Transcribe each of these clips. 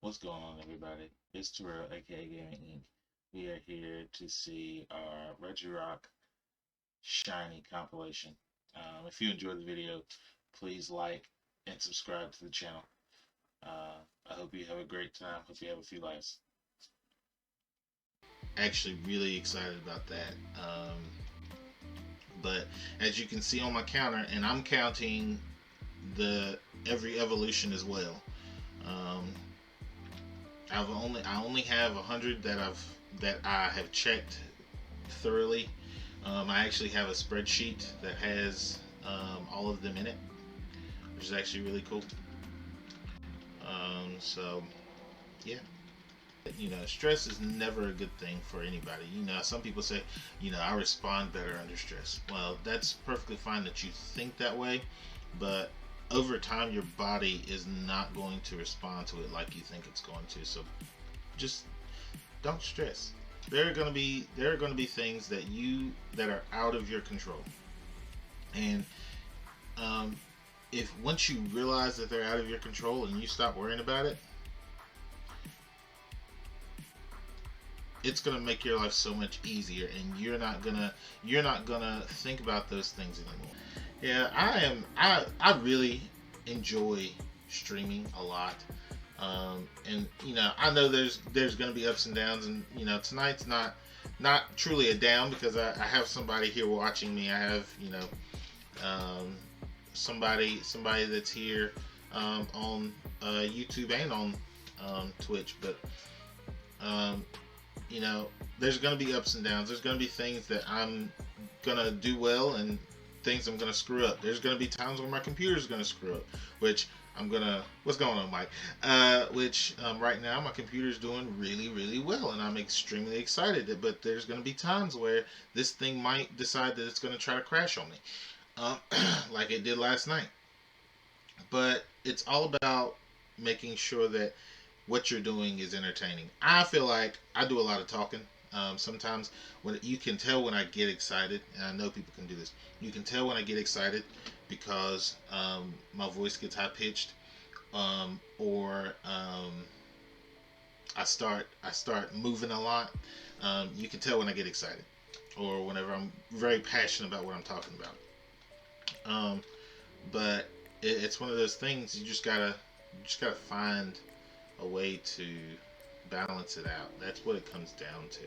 What's going on, everybody? It's Terrell, aka Gaming Inc. We are here to see our Regirock Shiny compilation. If you enjoyed the video, please like and subscribe to the channel. I hope you have a great time. Hope you have a few likes. Actually really excited about that. But as you can see on my counter, and I'm counting the every evolution as well. Um, I only have 100 that I have checked thoroughly. I actually have a spreadsheet that has all of them in it, which is actually really cool. So yeah. Stress is never a good thing for anybody. Some people say, I respond better under stress. Well, that's perfectly fine that you think that way, but over time, your body is not going to respond to it like you think it's going to. So just don't stress. There are going to be things that are out of your control, and um, if once you realize that they're out of your control and you stop worrying about it, it's gonna make your life so much easier, and you're not gonna think about those things anymore. Yeah, I really enjoy streaming a lot. And I know there's gonna be ups and downs, and tonight's not truly a down because I have somebody here watching me. I have um, somebody that's here on YouTube and on Twitch, but um, you know, there's going to be ups and downs. There's going to be things that I'm going to do well and things I'm going to screw up. There's going to be times where my computer's going to screw up, which I'm going to. What's going on, Mike? Which right now my computer's doing really, really well, and I'm extremely excited. But there's going to be times where this thing might decide that it's going to try to crash on me, um, like it did last night. But it's all about making sure that what you're doing is entertaining. I feel like I do a lot of talking. Sometimes when you can tell when I get excited, and I know people can do this. You can tell when I get excited because my voice gets high pitched, or I start moving a lot. You can tell when I get excited, or whenever I'm very passionate about what I'm talking about. But it's one of those things you just gotta find a way to balance it out. That's what it comes down to.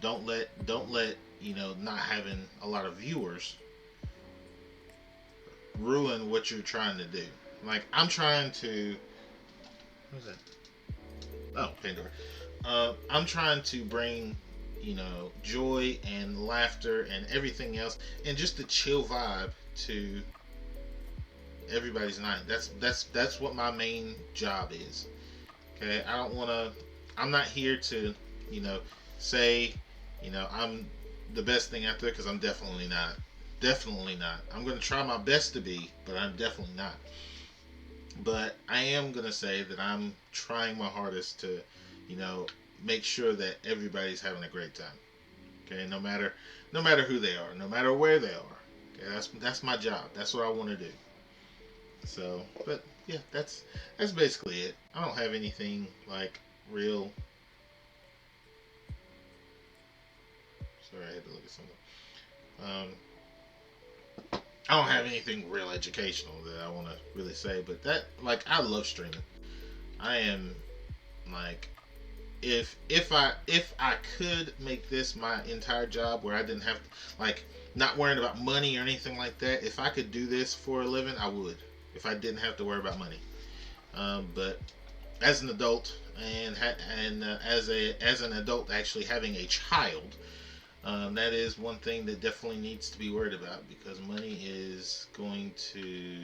Don't let not having a lot of viewers ruin what you're trying to do. Like I'm trying to. What was that? Oh, Pandora. I'm trying to bring joy and laughter and everything else, and just a chill vibe to everybody's night. That's what my main job is. Okay, I don't want to. I'm not here to, you know, say, I'm the best thing out there because I'm definitely not. Definitely not. I'm going to try my best to be, but I'm definitely not. But I am going to say that I'm trying my hardest to, you know, make sure that everybody's having a great time. Okay, no matter who they are, no matter where they are. Okay, that's my job. That's what I want to do. So, but yeah, that's basically it. I don't have anything like real. Sorry, I had to look at something. I don't have anything real educational that I want to really say, but I love streaming. I am like, if I could make this my entire job where I didn't have like not worrying about money or anything like that. If I could do this for a living, I would. If I didn't have to worry about money. But as an adult and as an adult actually having a child, that is one thing that definitely needs to be worried about because money is going to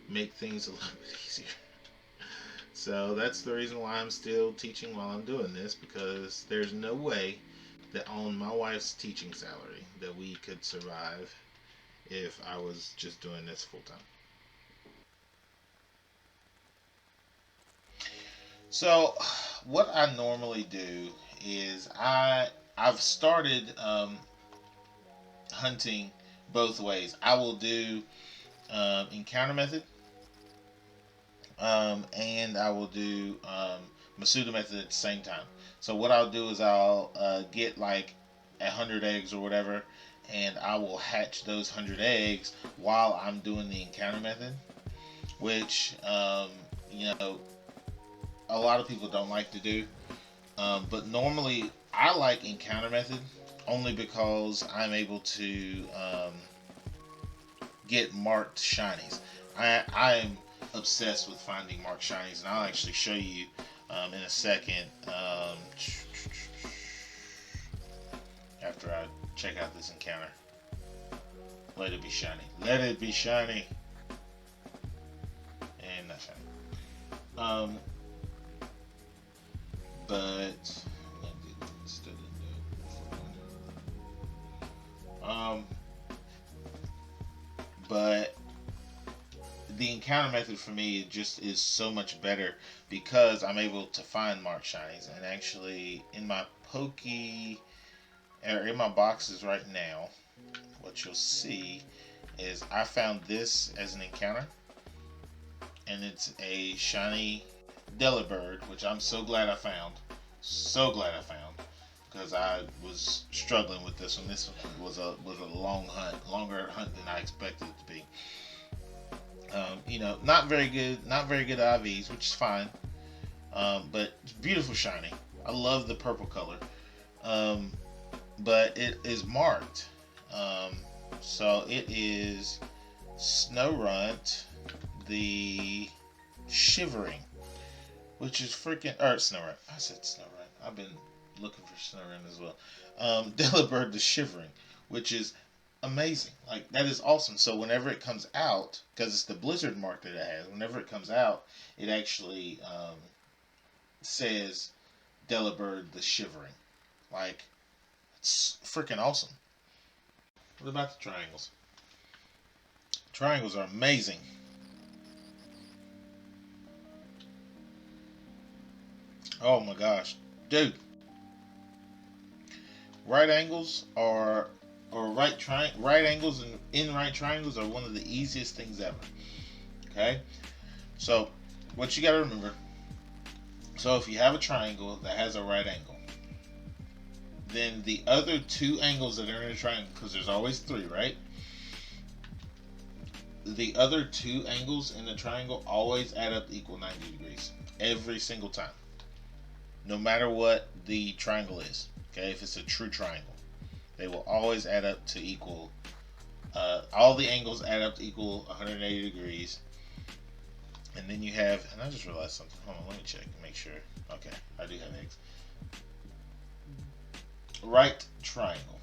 make things a little bit easier. So that's the reason why I'm still teaching while I'm doing this because there's no way that on my wife's teaching salary that we could survive if I was just doing this full time. So, what I normally do is I've started hunting both ways. I will do encounter method, and I will do Masuda method at the same time. So what I'll do is I'll get like 100 eggs or whatever, and I will hatch those 100 eggs while I'm doing the encounter method, which you know a lot of people don't like to do. But normally I like encounter method only because I'm able to get marked shinies. I'm obsessed with finding marked shinies, and I'll actually show you in a second after I check out this encounter. Let it be shiny. Let it be shiny. And not shiny. Um, but um, but the encounter method for me just is so much better because I'm able to find marked shinies. And actually, in my pokey or in my boxes right now, what you'll see is I found this as an encounter, and it's a shiny Delibird, which I'm so glad I found. So glad I found because I was struggling with this one. This one was a long hunt, longer hunt than I expected it to be. Not very good, not very good IVs, which is fine. But it's beautiful shiny. I love the purple color. Um, but it is marked. Um, so it is Snowrunt, the Shivering, which is freaking. Or Snowrunt. I said Snowrunt. I've been looking for Snowrunt as well. Delibird, the Shivering, which is amazing. Like, that is awesome. So whenever it comes out, because it's the Blizzard mark that it has, whenever it comes out, it actually says Delibird, the Shivering. Like, it's freaking awesome. What about the triangles? Triangles are amazing. Oh my gosh, dude! Right angles are, or right angles and in right triangles are one of the easiest things ever. Okay, so what you got to remember. So if you have a triangle that has a right angle, then the other two angles that are in a triangle, because there's always three, right? The other two angles in the triangle always add up to equal 90 degrees every single time, no matter what the triangle is. Okay, if it's a true triangle, they will always add up to equal. All the angles add up to equal 180 degrees, and then you have. And I just realized something. Hold on, let me check and make sure. Okay, I do have eggs. Right triangle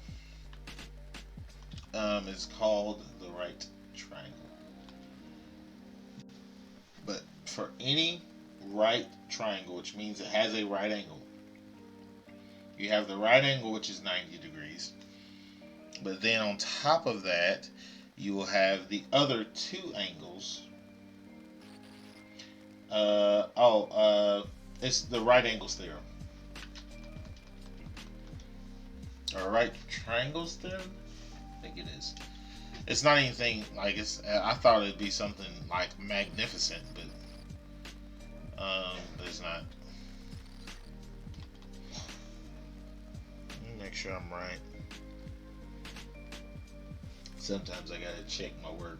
is called the right triangle. But for any right triangle, which means it has a right angle, you have the right angle, which is 90 degrees. But then on top of that, you will have the other two angles. It's the right angles theorem. Or right triangles theorem? I think it is. It's not anything like it's. I thought it'd be something like magnificent, but it's not. Let me make sure I'm right. Sometimes I gotta check my work.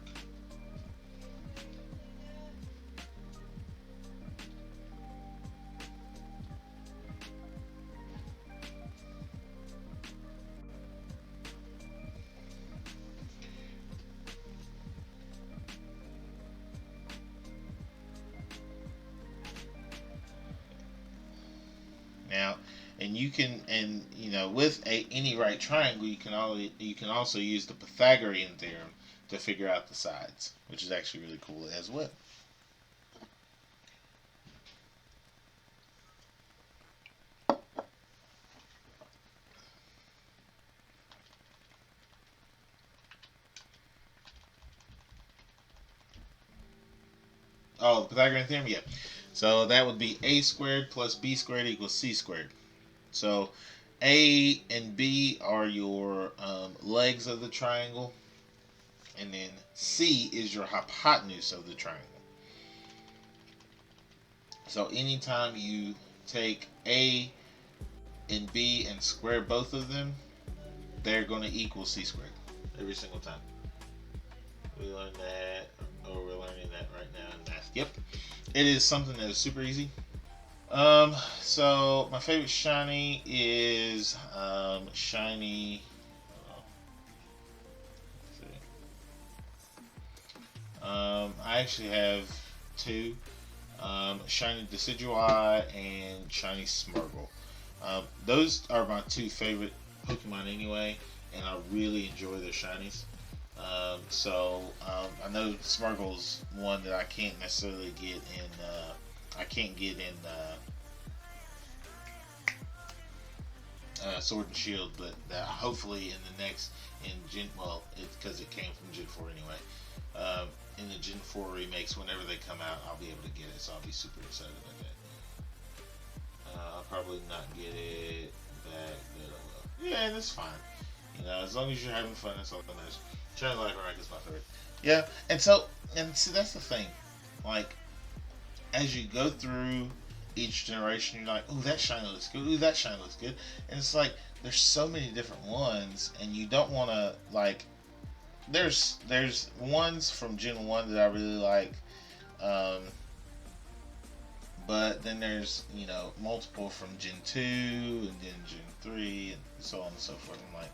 Now, and with any right triangle, you can also use the Pythagorean theorem to figure out the sides, which is actually really cool as well. Oh, the Pythagorean theorem, yeah. So that would be a squared plus b squared equals c squared. So a and b are your legs of the triangle, and then c is your hypotenuse of the triangle. So anytime you take A and B and square both of them, they're going to equal C squared every single time. We learned that, or we're learning that right now in math. Yep, it is something that is super easy. So my favorite shiny is shiny. Let's see. I actually have two. Shiny Decidueye and Shiny Smirgle. Those are my two favorite Pokemon anyway, and I really enjoy their shinies. I know Smirgle's one that I can't necessarily get in. I can't get in Sword and Shield, but hopefully in the next in Gen, well, it's because it came from Gen 4 anyway. In the Gen 4 remakes, whenever they come out, I'll be able to get it, so I'll be super excited about that. I'll probably not get it back, but I will. Yeah, that's fine. You know, as long as you're having fun, that's all that matters. Shiny Lycanroc is my favorite. Yeah, and see, that's the thing. Like, as you go through each generation, you're like, "Ooh, that shiny looks good. Ooh, that shiny looks good." And it's like there's so many different ones, and you don't want to like. There's ones from Gen 1 that I really like, um, but then there's multiple from Gen 2 and then Gen 3 and so on and so forth. I'm like,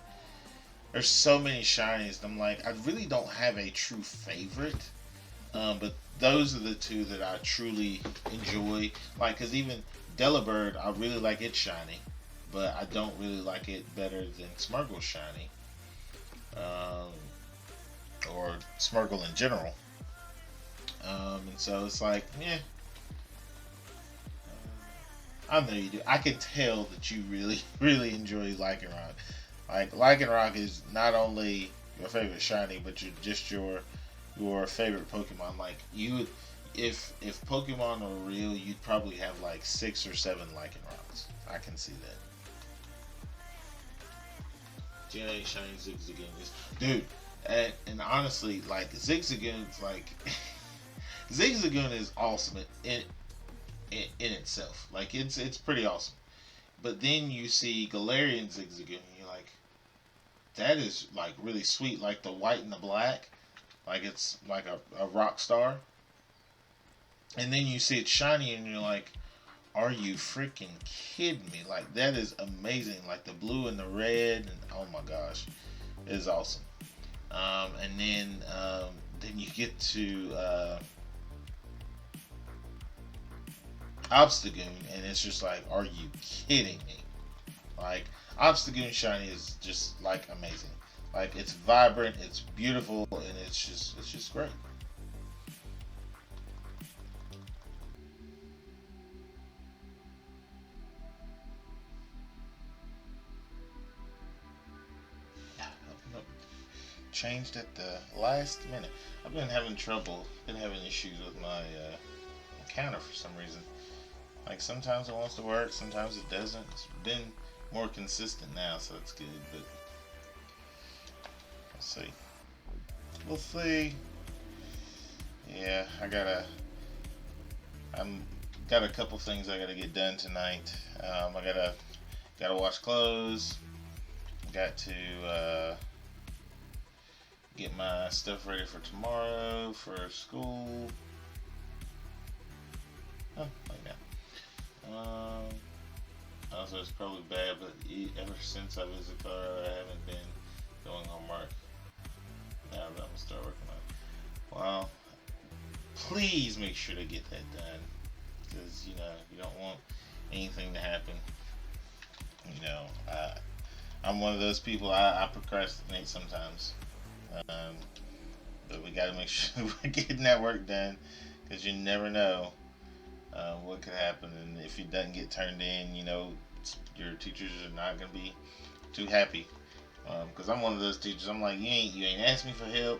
there's so many shinies. And I'm like, I really don't have a true favorite. But those are the two that I truly enjoy. Like, because even Delibird, I really like it shiny, but I don't really like it better than Smirgle shiny, or Smirgle in general. And so it's like, yeah, I know you do. I can tell that you really, really enjoy Lycanroc. Like, Lycanroc is not only your favorite shiny, but your favorite Pokemon. Like, you would, if Pokemon were real, you'd probably have like 6 or 7 Lycanrocs. I can see that. Gen 8 shiny Zigzagoon is, dude. And honestly, like Zigzagoon's like Zigzagoon is awesome in itself. Like it's pretty awesome. But then you see Galarian Zigzagoon, and you're like, that is like really sweet. Like the white and the black, like it's like a rock star. And then you see it shiny, and you're like, are you freaking kidding me? Like that is amazing. Like the blue and the red, and oh my gosh, it is awesome. And then you get to Obstagoon, and it's just like, are you kidding me? Like Obstagoon shiny is just like amazing. Like it's vibrant, it's beautiful, and it's just great. Changed at the last minute. I've been having trouble, been having issues with my counter for some reason. Like sometimes it wants to work, sometimes it doesn't. It's been more consistent now, so it's good. But let's see. We'll see. Yeah, I'm got a couple things I gotta get done tonight. I gotta wash clothes. Got to get my stuff ready for tomorrow for school. Oh, like that. Also, it's probably bad, but ever since I visited Colorado, I haven't been doing homework. Now that I'm gonna start working on it. Well, please make sure to get that done, because you don't want anything to happen. You know, I'm one of those people. I procrastinate sometimes, um, but we got to make sure we're getting that work done, because you never know what could happen, and if it doesn't get turned in, your teachers are not gonna be too happy. Because I'm one of those teachers. I'm like, you ain't asked me for help.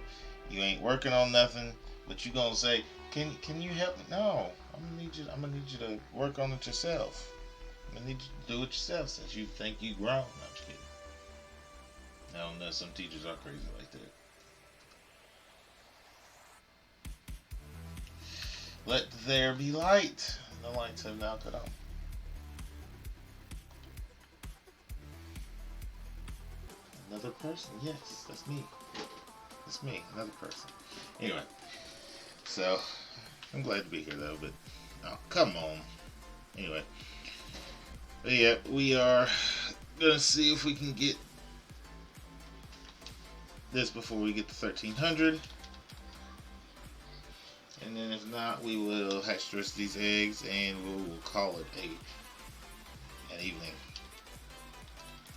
You ain't working on nothing, but you gonna say, can you help me? No, I'm gonna need you to work on it yourself. I'm gonna need you to do it yourself since you think you grown. No, I'm just kidding. I don't know. Some teachers are crazy like that. Let there be light. The lights have now cut off. Another person? Yes, that's me. That's me, another person. Anyway, so I'm glad to be here though, but oh, come on. Anyway, but yeah, we are gonna see if we can get this before we get to 1300. And then if not, we will hatch the rest of these eggs and we will call it an evening.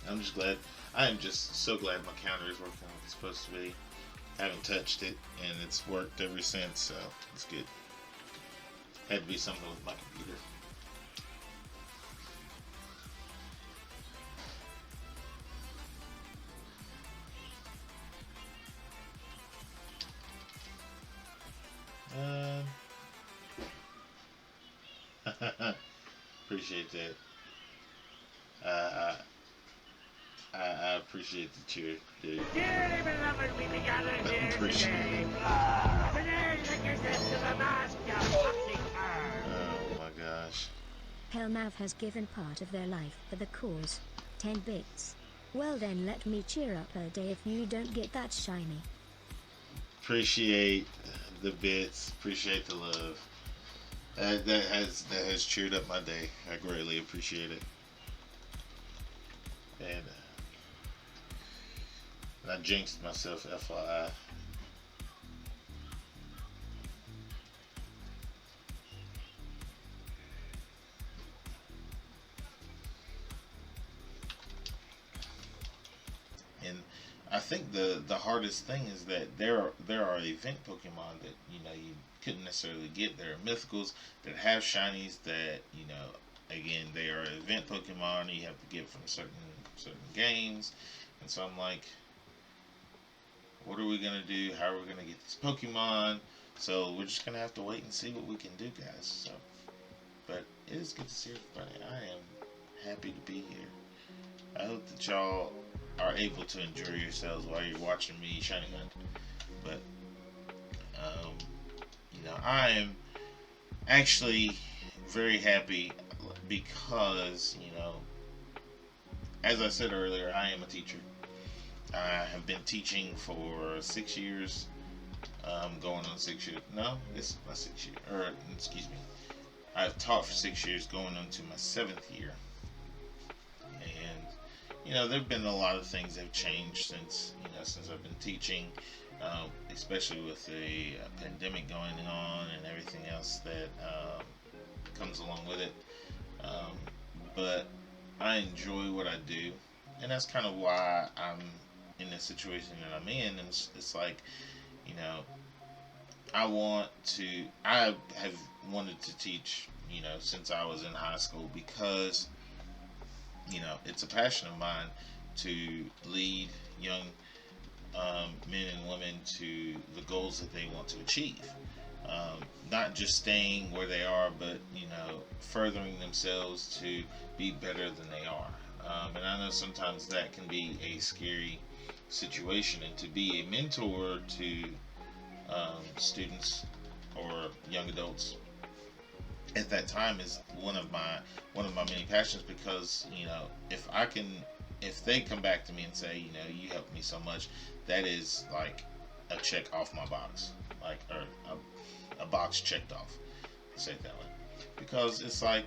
I'm just glad. I am just so glad my counter is working like it's supposed to be. I haven't touched it and it's worked ever since, so it's good. Had to be something with my computer. Appreciate that. Uh, I appreciate the cheer, dude. Dearly beloved, we began a here Appreciate today. it. Today, take yourself to the mask, you foxy cur. Oh my gosh. Hellmouth has given part of their life for the cause. 10 bits. Well then let me cheer up a day if you don't get that shiny. Appreciate the bits. Appreciate the love. That has cheered up my day. I greatly appreciate it. And I jinxed myself, FYI. And I think the hardest thing is that there are event Pokemon that you couldn't necessarily get. There are mythicals that have shinies that again they are event Pokemon. You have to get from certain games, and so I'm like, what are we gonna do? How are we gonna get these Pokemon? So we're just gonna have to wait and see what we can do, guys. So, but it is good to see everybody. I am happy to be here. I hope that y'all are able to enjoy yourselves while you're watching me shiny hunt. But I am actually very happy because as I said earlier, I am a teacher. I have been teaching for 6 years, going on 6 years. No, it's my 6 year. Or excuse me, I've taught for 6 years, going on to my 7th year. And there've been a lot of things that have changed since I've been teaching, especially with the pandemic going on and everything else that comes along with it. But I enjoy what I do, and that's kind of why I'm in the situation that I'm in. And it's like, I have wanted to teach, since I was in high school, because it's a passion of mine to lead young men and women to the goals that they want to achieve. Not just staying where they are, but furthering themselves to be better than they are. And I know sometimes that can be a scary situation, and to be a mentor to students or young adults at that time is one of my many passions, because if they come back to me and say, you helped me so much, that is like a check off my box, like, or a box checked off, say it that way, because it's like,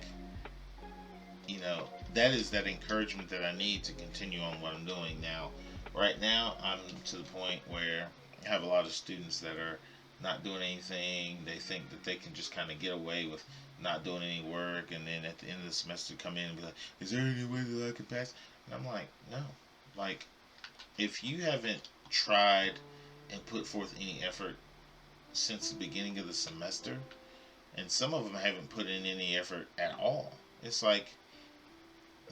that is that encouragement that I need to continue on what I'm doing. Now, right now, I'm to the point where I have a lot of students that are not doing anything. They think that they can just kind of get away with not doing any work, and then at the end of the semester come in and be like, is there any way that I can pass? And I'm like, no. Like, if you haven't tried and put forth any effort since the beginning of the semester, and some of them haven't put in any effort at all, it's like,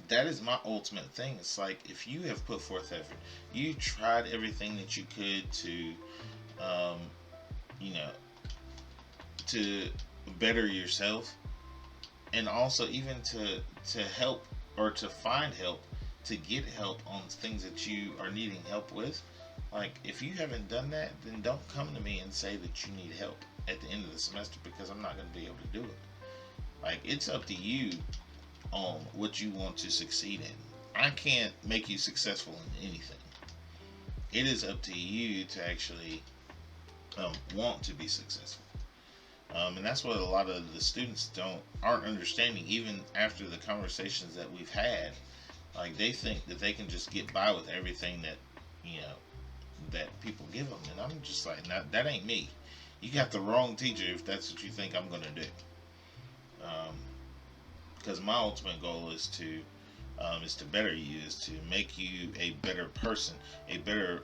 that is my ultimate thing. It's like, if you have put forth effort, you tried everything that you could to to better yourself, and also even to help, or to find help, to get help on things that you are needing help with. Like, if you haven't done that, then don't come to me and say that you need help at the end of the semester, because I'm not going to be able to do it. Like, it's up to you on what you want to succeed in. I can't make you successful in anything. It is up to you to actually want to be successful. And that's what a lot of the students aren't understanding, even after the conversations that we've had. Like, they think that they can just get by with everything that, you know, that people give them, and I'm just like, that ain't me. You got the wrong teacher if that's what you think I'm gonna do. Because my ultimate goal is to better you, is to make you a better person, a better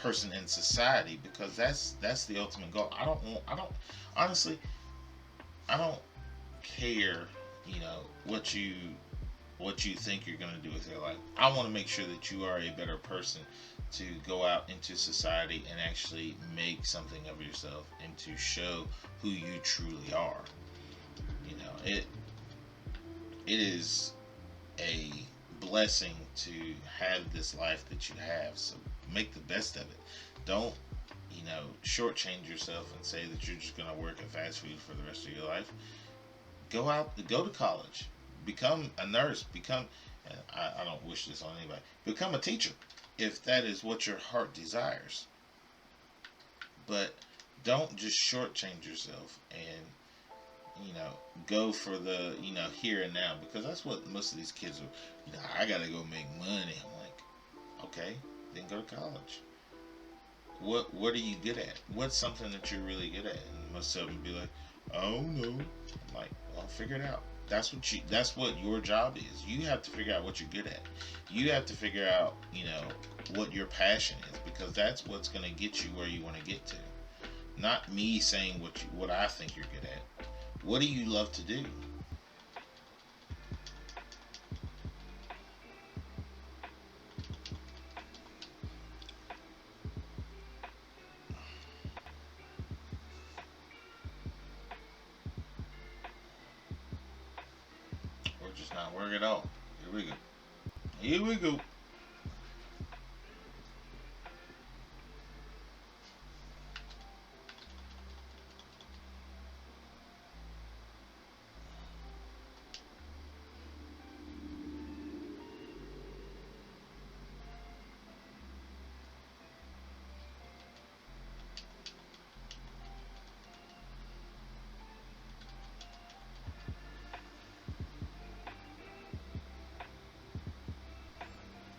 person in society. Because that's the ultimate goal. I don't honestly, I don't care, what you think you're going to do with your life. I want to make sure that you are a better person to go out into society and actually make something of yourself and to show who you truly are. It is a blessing to have this life that you have. So make the best of it. Don't, shortchange yourself and say that you're just going to work at fast food for the rest of your life. Go to college, become a nurse, and I don't wish this on anybody, become a teacher if that is what your heart desires. But don't just shortchange yourself and go for the here and now, because that's what most of these kids are. I gotta go make money. I'm like, okay, then go to college. What are you good at? What's something that you're really good at? And most of them be like, I don't know. I'm like, well, figure it out. That's what your job is. You have to figure out what you're good at. You have to figure out, what your passion is, because that's what's going to get you where you want to get to. Not me saying what I think you're good at. What do you love to do? Or just not work at all. Here we go. Here we go.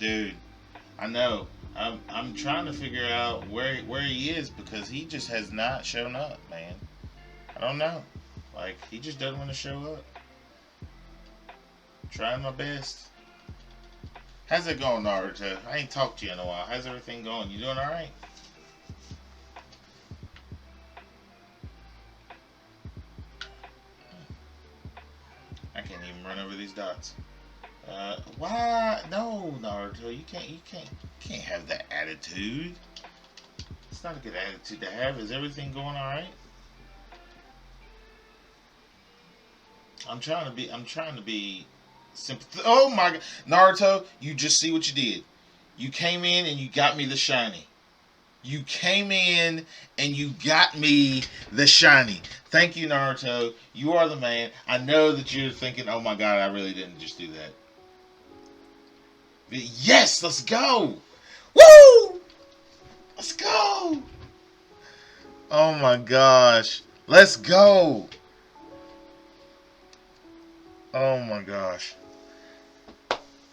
Dude, I know. I'm trying to figure out where he is, because he just has not shown up, man. I don't know. Like, he just doesn't want to show up. Trying my best. How's it going, Naruto? I ain't talked to you in a while. How's everything going? You doing alright? I can't even run over these dots. Why? No, Naruto, you can't have that attitude. It's not a good attitude to have. Is everything going alright? I'm trying to be sympathetic. Oh my god, Naruto, you just see what you did. You came in and you got me the shiny. You came in and you got me the shiny. Thank you, Naruto. You are the man. I know that you're thinking, oh my god, I really didn't just do that. But yes, let's go. Woo! Let's go. Oh my gosh. Let's go. Oh my gosh.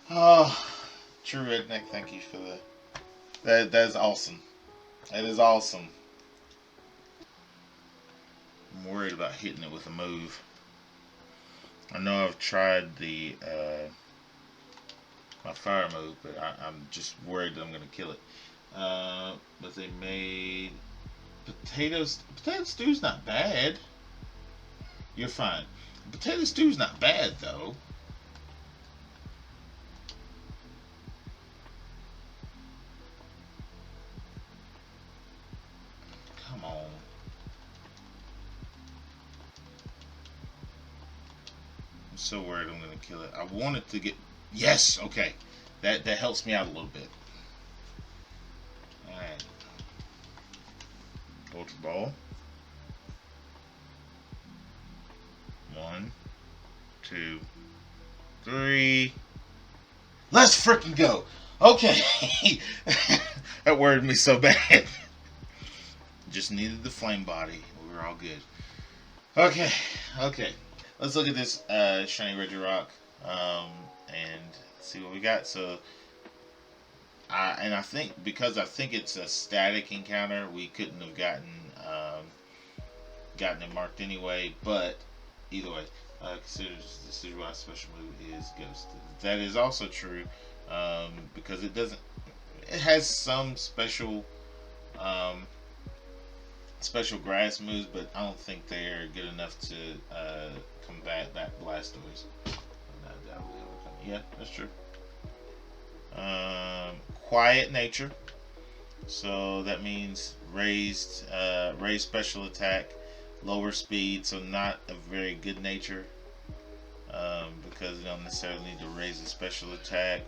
Oh, True Redneck, thank you for that. That is awesome. That is awesome. I'm worried about hitting it with a move. I know I've tried the my fire move, but I'm just worried that I'm going to kill it. But they made potatoes. Potato stew's not bad. You're fine. Potato stew's not bad, though. Come on. I'm so worried I'm going to kill it. I want it to get... Yes! Okay. That helps me out a little bit. Alright. Ultra Ball. 1, 2, 3. Let's freaking go. Okay. That worried me so bad. Just needed the flame body. We were all good. Okay. Okay. Let's look at this shiny Regirock and see what we got. So, I think because I think it's a static encounter, we couldn't have gotten it marked anyway. But either way, consider this is why special move is Ghost. That is also true because it doesn't. It has some um, special grass moves, but I don't think they're good enough to combat that Blastoise. Yeah, that's true. Quiet nature, so that means raised special attack, lower speed, so not a very good nature. Because you don't necessarily need to raise his special attack.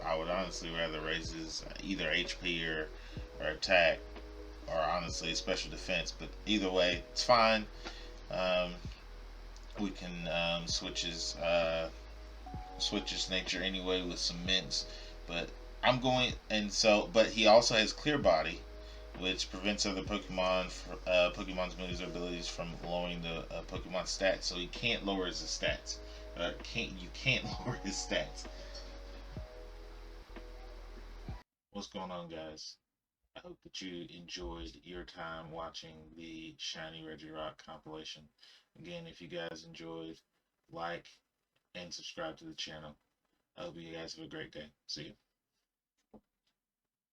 I would honestly rather raise his either HP or attack, or honestly special defense. But either way, it's fine. Um, we can switch his nature anyway with some mints. But I'm going and so, but he also has clear body, which prevents other Pokemon's moves or abilities from lowering the Pokemon stats. So he can't lower his stats. You can't lower his stats. What's going on, guys? I hope that you enjoyed your time watching the Shiny Regirock compilation. Again, if you guys enjoyed, like and subscribe to the channel. I hope you guys have a great day. See you.